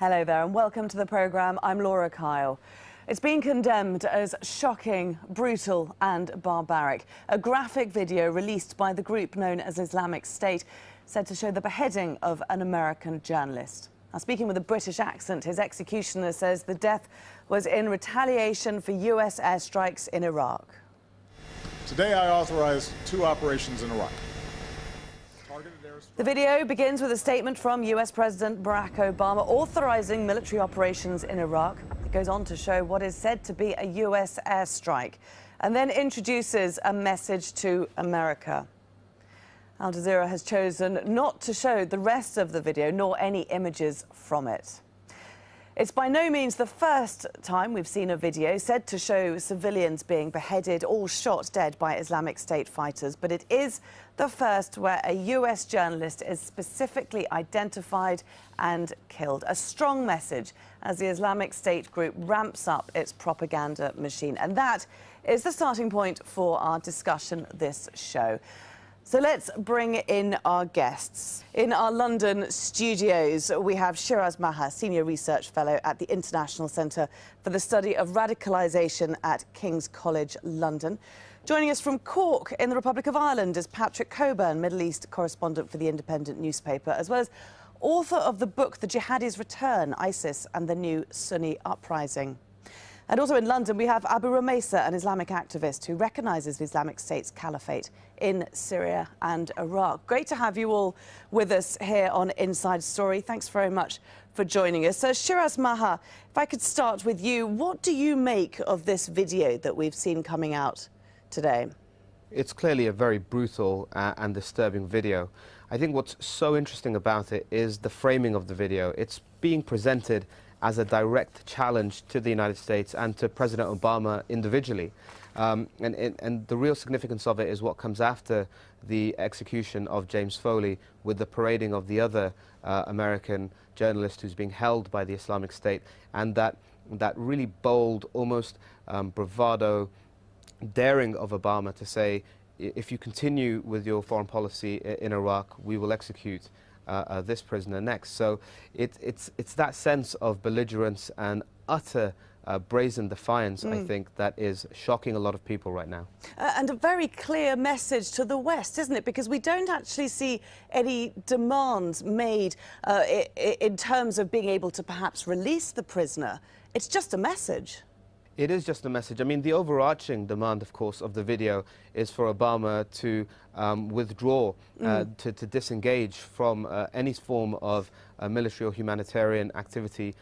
Hello there and welcome to the programme. I'm Laura Kyle. It's been condemned as shocking, brutal and barbaric. A graphic video released by the group known as Islamic State said to show the beheading of an American journalist. Now, speaking with a British accent, his executioner says the death was in retaliation for US airstrikes in Iraq. Today I authorized 2 operations in Iraq. The video begins with a statement from US President Barack Obama authorizing military operations in Iraq. It goes on to show what is said to be a US airstrike and then introduces a message to America. AlJazira has chosen not to show the rest of the video nor any images from it. It's by no means the first time we've seen a video said to show civilians being beheaded or shot dead by Islamic State fighters, but it is the first where a US journalist is specifically identified and killed. A strong message as the Islamic State group ramps up its propaganda machine. And that is the starting point for our discussion this show. So let's bring in our guests. In our London studios, we have Shiraz Maher, Senior Research Fellow at the International Centre for the Study of Radicalisation at King's College London. Joining us from Cork in the Republic of Ireland is Patrick Coburn, Middle East correspondent for the Independent newspaper, as well as author of the book The Jihadis Return, ISIS and the New Sunni Uprising. And also in London, we have Abu Rumaysa, an Islamic activist who recognises the Islamic State's caliphate in Syria and Iraq. Great to have you all with us here on Inside Story. Thanks very much for joining us. So, Shiraz Maher, if I could start with you, what do you make of this video that we've seen coming out today? It's clearly a very brutal and disturbing video. I think what's so interesting about it is the framing of the video. It's being presented as a direct challenge to the United States and to President Obama individually. And the real significance of it is what comes after the execution of James Foley, with the parading of the other American journalist who's being held by the Islamic State, and that really bold, almost bravado, daring of Obama to say, if you continue with your foreign policy in Iraq, we will execute this prisoner next. So it's that sense of belligerence and utter brazen defiance, I think, that is shocking a lot of people right now. And a very clear message to the West, isn't it? Because we don't actually see any demands made in terms of being able to perhaps release the prisoner. It's just a message. It is just a message. I mean, the overarching demand, of course, of the video is for Obama to withdraw, to disengage from any form of military or humanitarian activity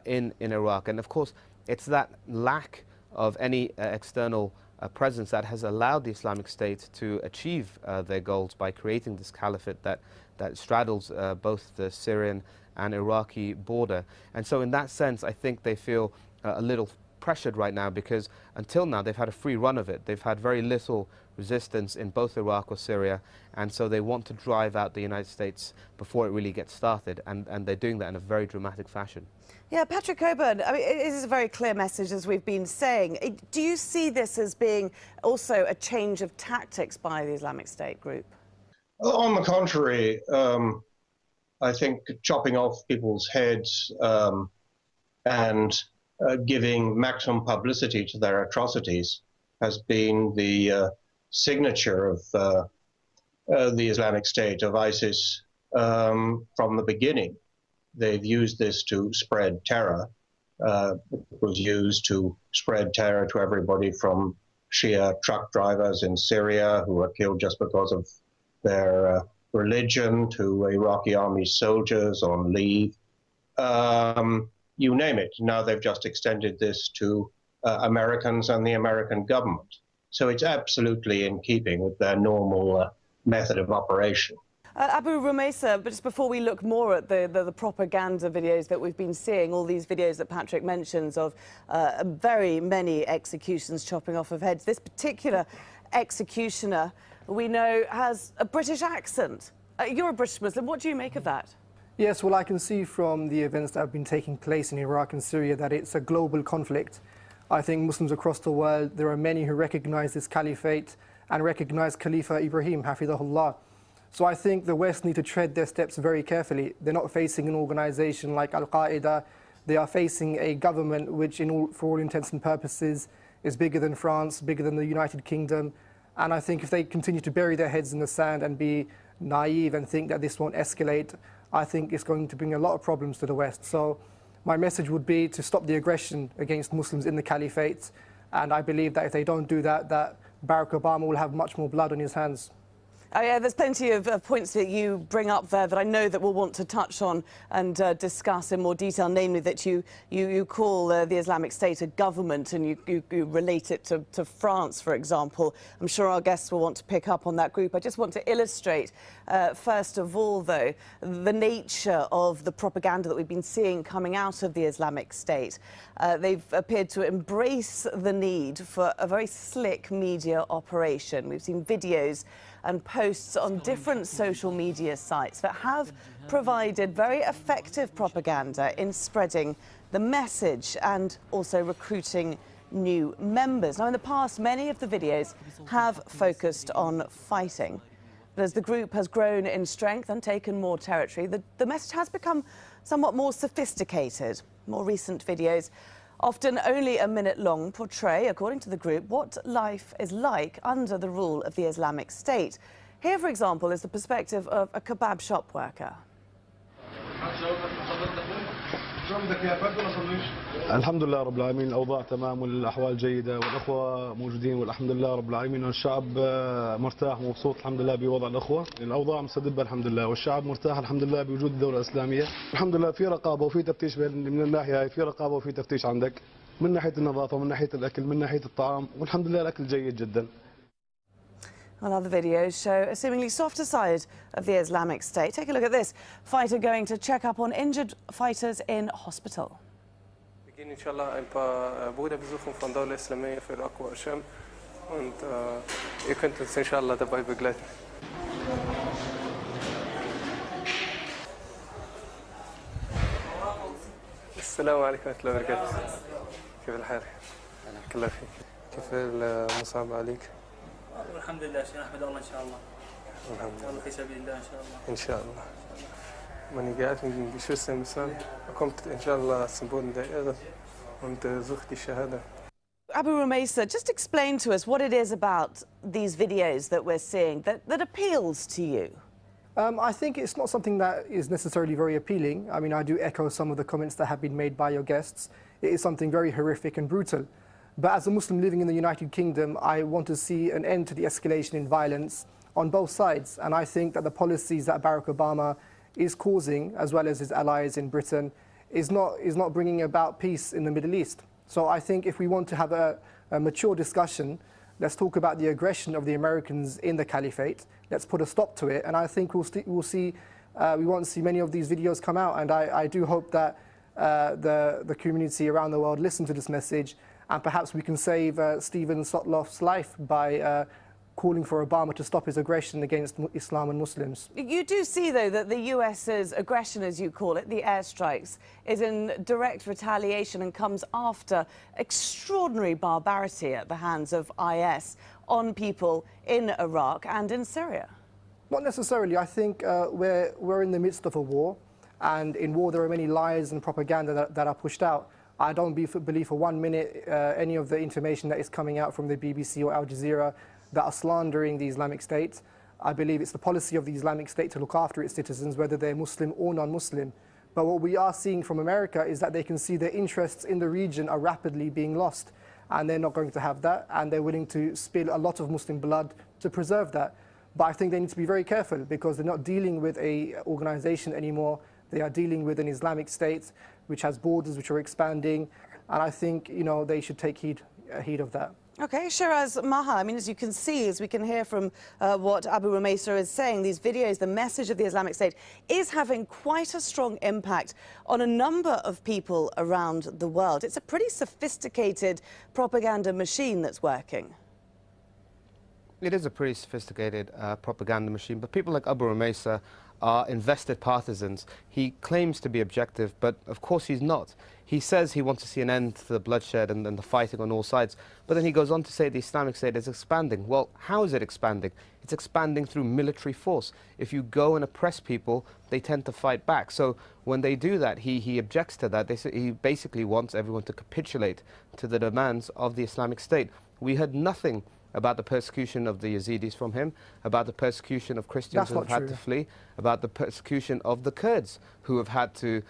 in Iraq. And, of course, it's that lack of any external presence that has allowed the Islamic State to achieve their goals by creating this caliphate that straddles both the Syrian and Iraqi border. And so in that sense, I think they feel a little pressured right now, because until now they've had a free run of it. They've had very little resistance in both Iraq or Syria, and so they want to drive out the United States before it really gets started, and they're doing that in a very dramatic fashion. Yeah, Patrick Coburn, I mean, it is a very clear message, as we've been saying. Do you see this as being also a change of tactics by the Islamic State group? On the contrary, I think chopping off people's heads and giving maximum publicity to their atrocities has been the signature of the Islamic State, of ISIS, from the beginning. They've used this to spread terror. It was used to spread terror to everybody from Shia truck drivers in Syria who were killed just because of their religion, to Iraqi army soldiers on leave. You name it. Now they've just extended this to Americans and the American government. So it's absolutely in keeping with their normal method of operation. Abu Rumaysa, but just before we look more at the propaganda videos that we've been seeing, all these videos that Patrick mentions of very many executions, chopping off of heads, this particular executioner, we know, has a British accent. You're a British Muslim. What do you make of that? Yes, well, I can see from the events that have been taking place in Iraq and Syria that it's a global conflict. I think Muslims across the world, there are many who recognize this caliphate and recognize Khalifa Ibrahim, Hafidahullah. So I think the West need to tread their steps very carefully. They're not facing an organization like Al-Qaeda. They are facing a government which, for all intents and purposes, is bigger than France, bigger than the United Kingdom. And I think if they continue to bury their heads in the sand and be naive and think that this won't escalate, I think it's going to bring a lot of problems to the West. So my message would be to stop the aggression against Muslims in the caliphate. And I believe that if they don't do that, that Barack Obama will have much more blood on his hands. Oh, yeah, there's plenty of points that you bring up there that I know that we'll want to touch on and discuss in more detail, namely that you call the Islamic State a government and you relate it to France, for example. I'm sure our guests will want to pick up on that group. I just want to illustrate, first of all, though, the nature of the propaganda that we've been seeing coming out of the Islamic State. They've appeared to embrace the need for a very slick media operation. We've seen videos and posts on different social media sites that have provided very effective propaganda in spreading the message and also recruiting new members. Now, in the past, many of the videos have focused on fighting. But as the group has grown in strength and taken more territory, the message has become somewhat more sophisticated. More recent videos, often only a minute long, portray, according to the group, what life is like under the rule of the Islamic State. Here, for example, is the perspective of a kebab shop worker. الحمد لله رب العالمين الأوضاع تمام والأحوال جيدة والأخوة موجودين والحمد لله رب العالمين والشعب مرتاح ومبسوط الحمد لله بوضع الأخوة الأوضاع مستدبة الحمد لله والشعب مرتاح الحمد لله بوجود الدولة الإسلامية الحمد لله في رقابة وفي تفتيش من الناحية هاي في رقابة وفي تفتيش عندك من ناحية النظافة من ناحية الأكل من ناحية الطعام والحمد لله الأكل جيد جدا. Well, other videos show a seemingly softer side of the Islamic State. Take a look at this. Fighter going to check up on injured fighters in hospital. إن شاء الله ein paar Brüder besuchen von der Islamiyah für Akwa Sham und ihr könnt uns inshallah dabei begleiten. السلام عليكم ورحمة الله وبركاته. كيف الحال؟ الله فيك. كيف المصاب عليك؟ والحمد لله نحمد الله ان شاء الله. الحمد لله في سبيل الله ان شاء الله. ان شاء الله. Man geht mit den Geschwistern zusammen, kommt inshallah zum Boden der Erde und sucht die Shahada. Abu Rumaysa, just explain to us what it is about these videos that we're seeing that appeals to you. I think it's not something that is necessarily very appealing. I mean, I do echo some of the comments that have been made by your guests. It is something very horrific and brutal. But as a Muslim living in the United Kingdom, I want to see an end to the escalation in violence on both sides. And I think that the policies that Barack Obama is causing, as well as his allies in Britain, is not bringing about peace in the Middle East. So I think if we want to have a mature discussion, let's talk about the aggression of the Americans in the caliphate. Let's put a stop to it. And I think we won't see many of these videos come out. And I do hope that the community around the world listen to this message. And perhaps we can save Stephen Sotloff's life by calling for Obama to stop his aggression against Islam and Muslims. You do see, though, that the US's aggression, as you call it, the airstrikes, is in direct retaliation and comes after extraordinary barbarity at the hands of IS on people in Iraq and in Syria. Not necessarily. I think we're in the midst of a war, and in war there are many lies and propaganda that are pushed out. I don't believe for 1 minute any of the information that is coming out from the BBC or AlJazira that are slandering the Islamic State. I believe it's the policy of the Islamic State to look after its citizens, whether they're Muslim or non-Muslim. But what we are seeing from America is that they can see their interests in the region are rapidly being lost, and they're not going to have that, and they're willing to spill a lot of Muslim blood to preserve that. But I think they need to be very careful, because they're not dealing with an organization anymore. They are dealing with an Islamic State which has borders which are expanding, and I think, you know, they should take heed of that. OK, Shiraz Maha, I mean, as you can see, as we can hear from what Abu Rumaysa is saying, these videos, the message of the Islamic State is having quite a strong impact on a number of people around the world. It's a pretty sophisticated propaganda machine that's working. It is a pretty sophisticated propaganda machine, but people like Abu Rumaysa are invested partisans. He claims to be objective, but of course he's not. He says he wants to see an end to the bloodshed and the fighting on all sides, but then he goes on to say the Islamic State is expanding. Well, how is it expanding? It's expanding through military force. If you go and oppress people, they tend to fight back. So when they do that, he objects to that. He basically wants everyone to capitulate to the demands of the Islamic State. We heard nothing about the persecution of the Yazidis from him, about the persecution of Christians who have had to flee, about the persecution of the Kurds who have had to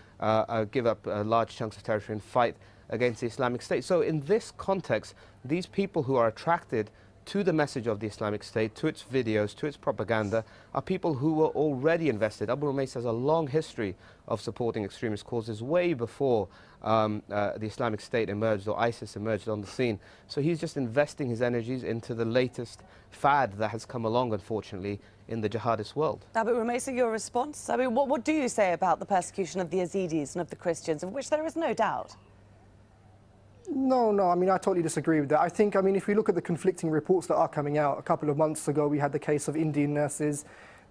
give up large chunks of territory and fight against the Islamic State. So in this context, these people who are attracted to the message of the Islamic State, to its videos, to its propaganda, are people who were already invested. Abu Rumaysa has a long history of supporting extremist causes way before the Islamic State emerged or ISIS emerged on the scene. So he's just investing his energies into the latest fad that has come along, unfortunately, in the jihadist world. Abu Rumaysa, your response? I mean, what do you say about the persecution of the Yazidis and of the Christians, of which there is no doubt? No, I mean, I totally disagree with that. I think, I mean, if we look at the conflicting reports that are coming out, a couple of months ago we had the case of Indian nurses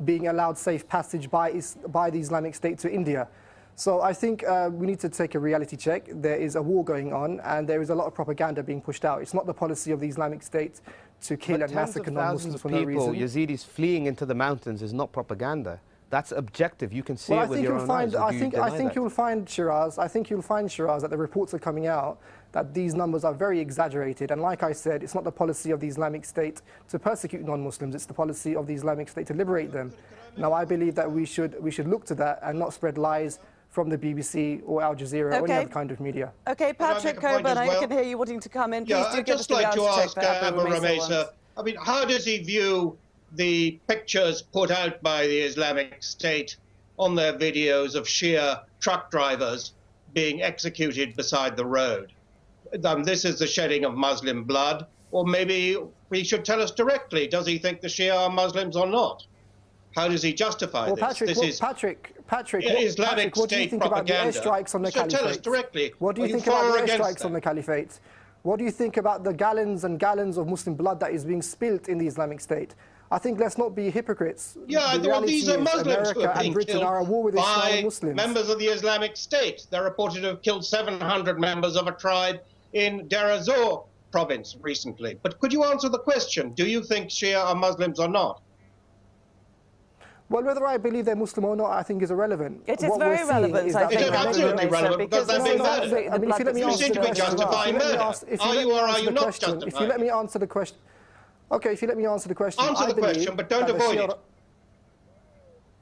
being allowed safe passage by the Islamic State to India. So I think we need to take a reality check. There is a war going on and there is a lot of propaganda being pushed out. It's not the policy of the Islamic State to kill and massacre non-Muslims for no reason. Yazidis fleeing into the mountains is not propaganda. That's objective. You can see it with your own eyes. I think you'll find, Shiraz, that the reports are coming out that these numbers are very exaggerated. And like I said, it's not the policy of the Islamic State to persecute non-Muslims. It's the policy of the Islamic State to liberate them. Now, I believe that we should look to that and not spread lies from the BBC or AlJazira or any other kind of media. Okay, Patrick Coburn, I can hear you wanting to come in. Please do I'd give just us the like to reality check ask that Abu Rumaysa, I mean, how does he view the pictures put out by the Islamic State on their videos of Shia truck drivers being executed beside the road? This is the shedding of Muslim blood, or maybe he should tell us directly, does he think the Shia are Muslims or not? How does he justify this? Patrick, Islamic what do you think about the airstrikes on the Caliphate? Tell us directly. What do you think about the airstrikes on the Caliphate? What do you think about the gallons and gallons of Muslim blood that is being spilt in the Islamic State? I think let's not be hypocrites. Yeah, well, these are Muslims who are being killed by members of the Islamic State. They're reported to have killed 700 members of a tribe in Deir ez-Zor province recently. But could you answer the question? Do you think Shia are Muslims or not? Well, whether I believe they're Muslim or not, I think is irrelevant. It is very relevant, I think. It is absolutely relevant because they're being murdered. I mean, if you let me answer the question, are you or are you not justifying? If you let me answer the question, okay. If you let me answer the question, answer the question, but don't avoid it.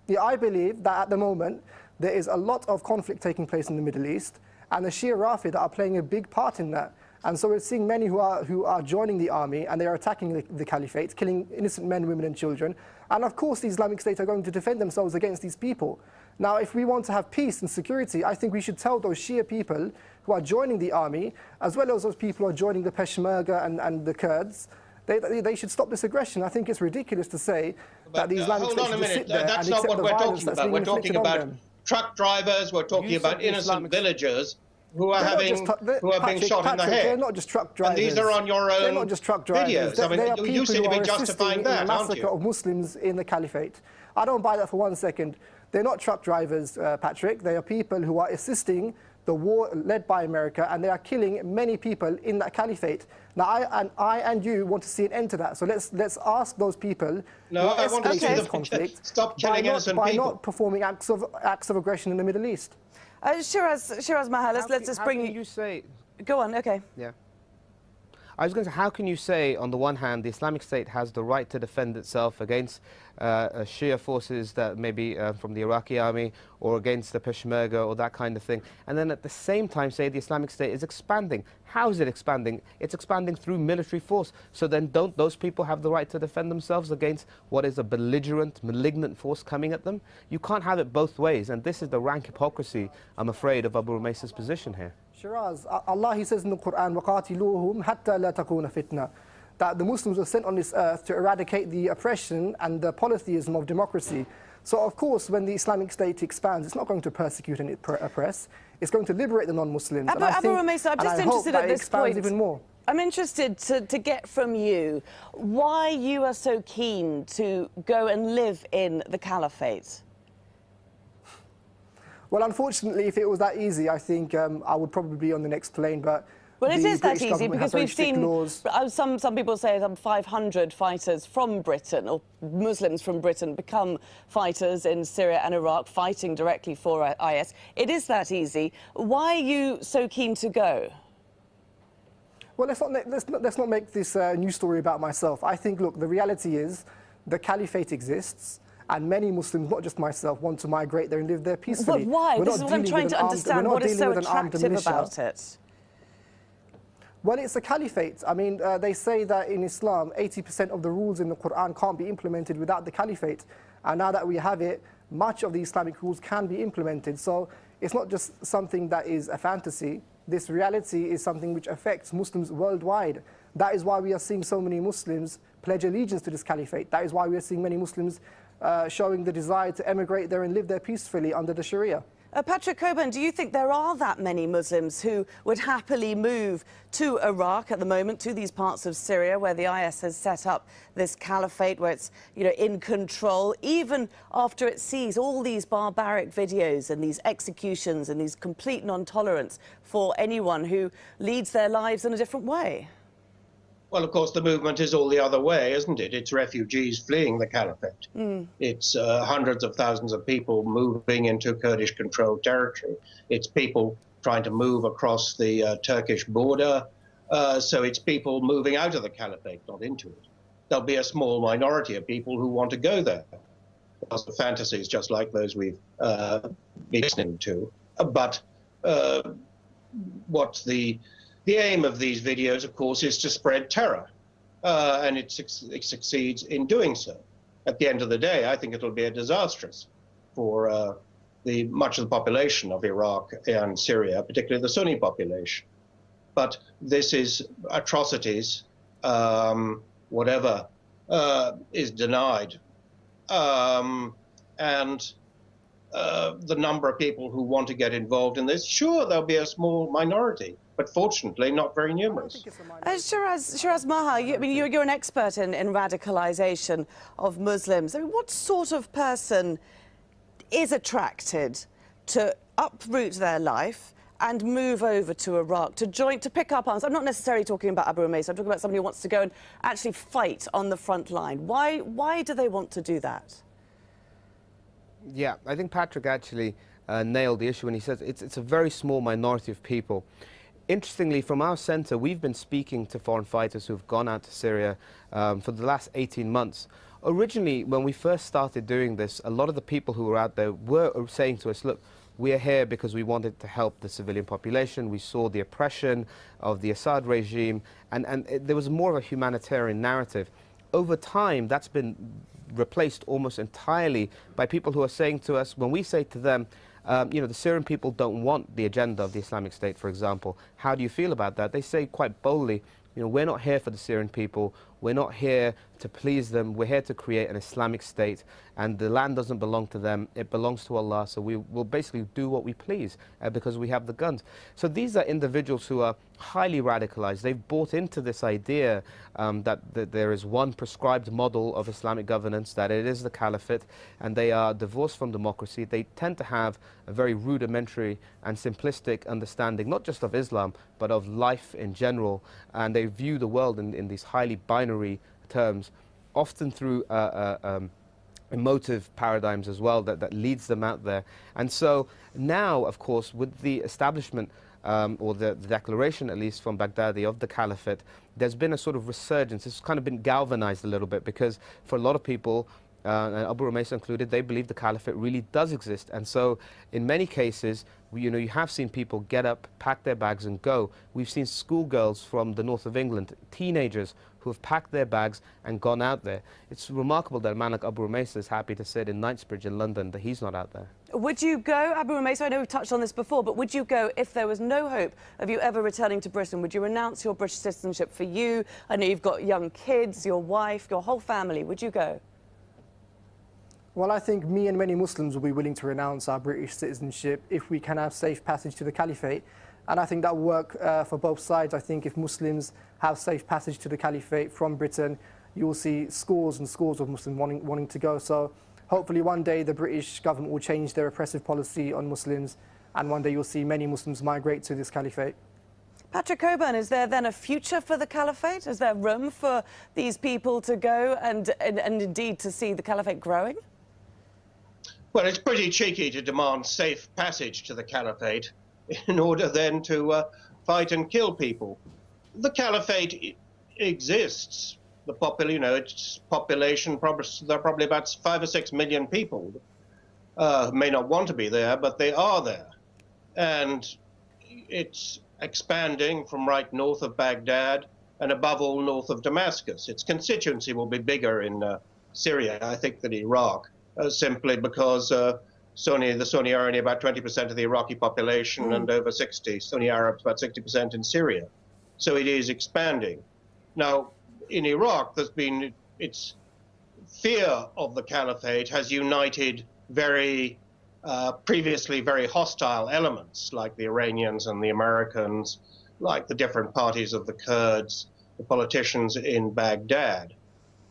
Yeah, I believe that at the moment there is a lot of conflict taking place in the Middle East, and the Shia Rafid are playing a big part in that. And so we're seeing many who are joining the army and they are attacking the caliphate, killing innocent men, women and children. And of course the Islamic State are going to defend themselves against these people. Now, if we want to have peace and security, I think we should tell those Shia people who are joining the army, as well as those people who are joining the Peshmerga and the Kurds, they should stop this aggression. I think it's ridiculous to say that the Islamic State should just sit there and accept the violence that's being inflicted on them. Truck drivers, we're talking about innocent villagers who are being shot in the head. They're not just truck drivers. And these are on your own They're not just truck drivers. videos. I mean, they are people you seem to be who are justifying assisting in the that, aren't massacre you? of Muslims in the caliphate. I don't buy that for 1 second. They're not truck drivers, Patrick. They are people who are assisting the war led by America, and they are killing many people in that caliphate. Now, I and you want to see an end to that. So let's ask those people who I want to see this conflict stop killing innocent people by not performing acts of aggression in the Middle East. Shiraz Mahal, let's just bring you say. Go on, okay. Yeah. I was going to say, how can you say, on the one hand, the Islamic State has the right to defend itself against Shia forces that may be from the Iraqi army or against the Peshmerga or that kind of thing, and then at the same time say the Islamic State is expanding? How is it expanding? It's expanding through military force. So then don't those people have the right to defend themselves against what is a belligerent, malignant force coming at them? You can't have it both ways, and this is the rank hypocrisy, I'm afraid, of Abu Rumaysa's position here. Shiraz, Allah, He says in the Quran, وَقَاتِلُوهُمْ حَتَّى لَا تَكُونَ فِتْنَةً, that the Muslims were sent on this earth to eradicate the oppression and the polytheism of democracy. So, of course, when the Islamic State expands, it's not going to persecute and oppress. It's going to liberate the non-Muslims. Abu Rumaysa, I'm just interested at this point. Even more. I'm interested to get from you why you are so keen to go and live in the Caliphate. Well, unfortunately, if it was that easy, I think I would probably be on the next plane. But well, it is that British easy government has because very we've strict seen laws. some people say some 500 fighters from Britain or Muslims from Britain become fighters in Syria and Iraq, fighting directly for IS. It is that easy. Why are you so keen to go? Well, let's not make this news story about myself. I think, look, the reality is the caliphate exists. And many Muslims, not just myself, want to migrate there and live there peacefully. But why? This is what I'm trying to understand. What is so attractive about it? Well, it's a caliphate. I mean, they say that in Islam, 80% of the rules in the Quran can't be implemented without the caliphate. And now that we have it, much of the Islamic rules can be implemented. So it's not just something that is a fantasy. This reality is something which affects Muslims worldwide. That is why we are seeing so many Muslims pledge allegiance to this caliphate. That is why we are seeing many Muslims showing the desire to emigrate there and live there peacefully under the Sharia. Patrick Coburn, do you think there are that many Muslims who would happily move to Iraq at the moment, to these parts of Syria where the IS has set up this caliphate, where it's, you know, in control, even after it sees all these barbaric videos and these executions and these complete non-tolerance for anyone who leads their lives in a different way? Well, of course, the movement is all the other way, isn't it? It's refugees fleeing the caliphate. It's hundreds of thousands of people moving into Kurdish-controlled territory. It's people trying to move across the Turkish border. So it's people moving out of the caliphate, not into it. There'll be a small minority of people who want to go there. Because the fantasies just like those we've been listening to. But what the aim of these videos, of course, is to spread terror, and it succeeds in doing so. At the end of the day, I think it'll be a disastrous for much of the population of Iraq and Syria, particularly the Sunni population. But this is atrocities, whatever is denied. And the number of people who want to get involved in this, sure, there'll be a small minority, but fortunately not very numerous. Shiraz Maha, you're an expert in radicalisation of Muslims. I mean, what sort of person is attracted to uproot their life and move over to Iraq, to pick up arms? I'm not necessarily talking about Abu Umayyah, I'm talking about somebody who wants to go and actually fight on the front line. Why do they want to do that? Yeah, I think Patrick actually nailed the issue when he says it's a very small minority of people. Interestingly, from our centre, we've been speaking to foreign fighters who've gone out to Syria for the last 18 months. Originally, when we first started doing this, a lot of the people who were out there were saying to us, look, we are here because we wanted to help the civilian population. We saw the oppression of the Assad regime, and there was more of a humanitarian narrative. Over time, that's been replaced almost entirely by people who are saying to us, when we say to them, you know, the Syrian people don't want the agenda of the Islamic State, for example. How do you feel about that? They say quite boldly, you know, we're not here for the Syrian people. We're not here to please them. We're here to create an Islamic State, and the land doesn't belong to them. It belongs to Allah, so we will basically do what we please because we have the guns. So these are individuals who are highly radicalized. They've bought into this idea that there is one prescribed model of Islamic governance, that it is the caliphate, and they are divorced from democracy. They tend to have a very rudimentary and simplistic understanding, not just of Islam, but of life in general, and they view the world in these highly binary terms, often through emotive paradigms as well, that leads them out there. And so now, of course, with the establishment or the declaration, at least from Baghdadi, of the caliphate, there's been a sort of resurgence. It's kind of been galvanized a little bit, because for a lot of people, and Abu Umayyah included, they believe the caliphate really does exist. And so in many cases, you know, you have seen people get up, pack their bags and go. We've seen schoolgirls from the north of England, teenagers who have packed their bags and gone out there. It's remarkable that a man like Abu Umayyah is happy to sit in Knightsbridge in London, that he's not out there. Would you go, Abu Umayyah? I know we've touched on this before, but would you go if there was no hope of you ever returning to Britain? Would you renounce your British citizenship for you? I know you've got young kids, your wife, your whole family. Would you go? Well, I think me and many Muslims will be willing to renounce our British citizenship if we can have safe passage to the caliphate. And I think that will work for both sides. I think if Muslims have safe passage to the caliphate from Britain, you will see scores and scores of Muslims wanting to go. So hopefully one day the British government will change their oppressive policy on Muslims, and one day you'll see many Muslims migrate to this caliphate. Patrick Cockburn, is there then a future for the caliphate? Is there room for these people to go and indeed to see the caliphate growing? Well, it's pretty cheeky to demand safe passage to the caliphate in order then to fight and kill people. The caliphate exists. Its population, there are probably about 5 or 6 million people who may not want to be there, but they are there. And it's expanding from right north of Baghdad and above all north of Damascus. Its constituency will be bigger in Syria, I think, than Iraq, simply because the Sunni are only about 20% of the Iraqi population and over 60, Sunni Arabs about 60% in Syria. So it is expanding. Now, in Iraq, its fear of the caliphate has united previously very hostile elements, like the Iranians and the Americans, like the different parties of the Kurds, the politicians in Baghdad.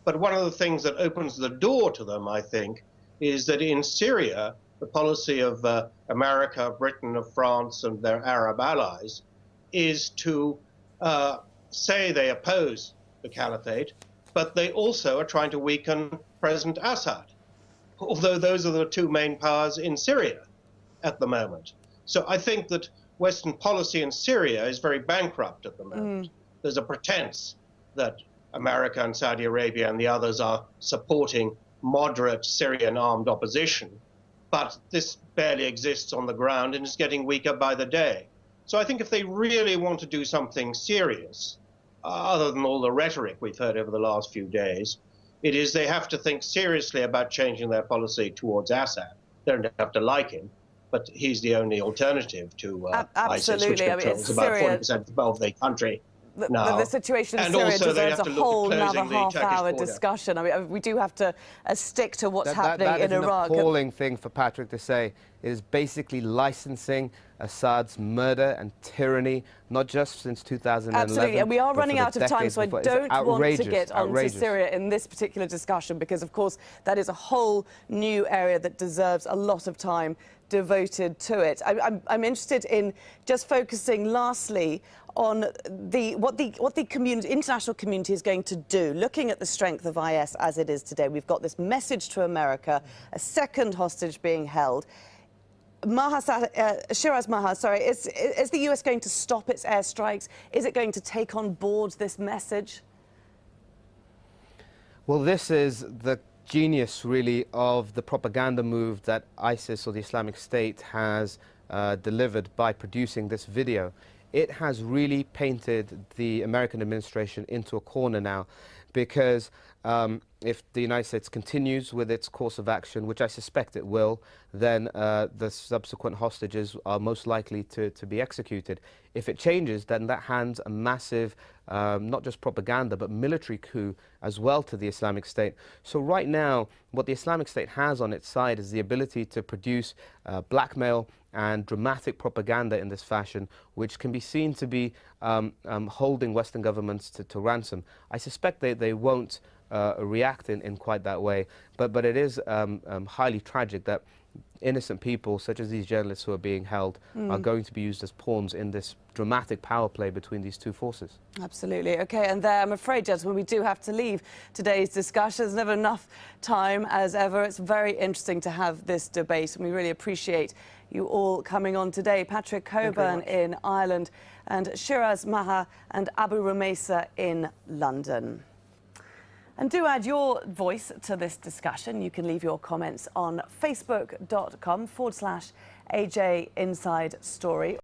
But one of the things that opens the door to them, I think, is that in Syria, the policy of America, Britain, of France, and their Arab allies is to say they oppose the caliphate, but they also are trying to weaken President Assad, although those are the two main powers in Syria at the moment. So I think that Western policy in Syria is very bankrupt at the moment. There's a pretense that America and Saudi Arabia and the others are supporting moderate Syrian armed opposition, but this barely exists on the ground and is getting weaker by the day. So I think if they really want to do something serious, other than all the rhetoric we've heard over the last few days, it is they have to think seriously about changing their policy towards Assad. They don't have to like him, but he's the only alternative to ISIS, which controls about 40% of the country. The situation in Syria deserves a whole another half-hour discussion. I mean, we do have to stick to what's happening in Iraq. An appalling thing for Patrick to say. It is basically licensing Assad's murder and tyranny, not just since 2011. Absolutely, and we are running out of time, so I don't want to get onto Syria in this particular discussion, because, of course, that is a whole new area that deserves a lot of time devoted to it. I'm interested in just focusing, lastly, on what the international community is going to do, looking at the strength of IS as it is today. We've got this message to America, a second hostage being held. Shiraz Maha, sorry, is the US going to stop its airstrikes? Is it going to take on board this message? Well, this is the genius, really, of the propaganda move that ISIS, or the Islamic State, has delivered by producing this video. It has really painted the American administration into a corner now, because if the United States continues with its course of action, which I suspect it will, then the subsequent hostages are most likely to be executed. If it changes, then that hands a massive, not just propaganda, but military coup as well to the Islamic State. So right now, what the Islamic State has on its side is the ability to produce blackmail and dramatic propaganda in this fashion, which can be seen to be holding Western governments to ransom. I suspect they won't react in quite that way, but it is highly tragic that innocent people, such as these journalists who are being held, are going to be used as pawns in this dramatic power play between these two forces. Absolutely. OK, and there, I'm afraid, gentlemen, we do have to leave today's discussion. There's never enough time, as ever. It's very interesting to have this debate, and we really appreciate you all coming on today. Patrick Cockburn in Ireland, and Shiraz Maha and Abu Rumaisa in London. And do add your voice to this discussion. You can leave your comments on facebook.com/AJ Inside Story.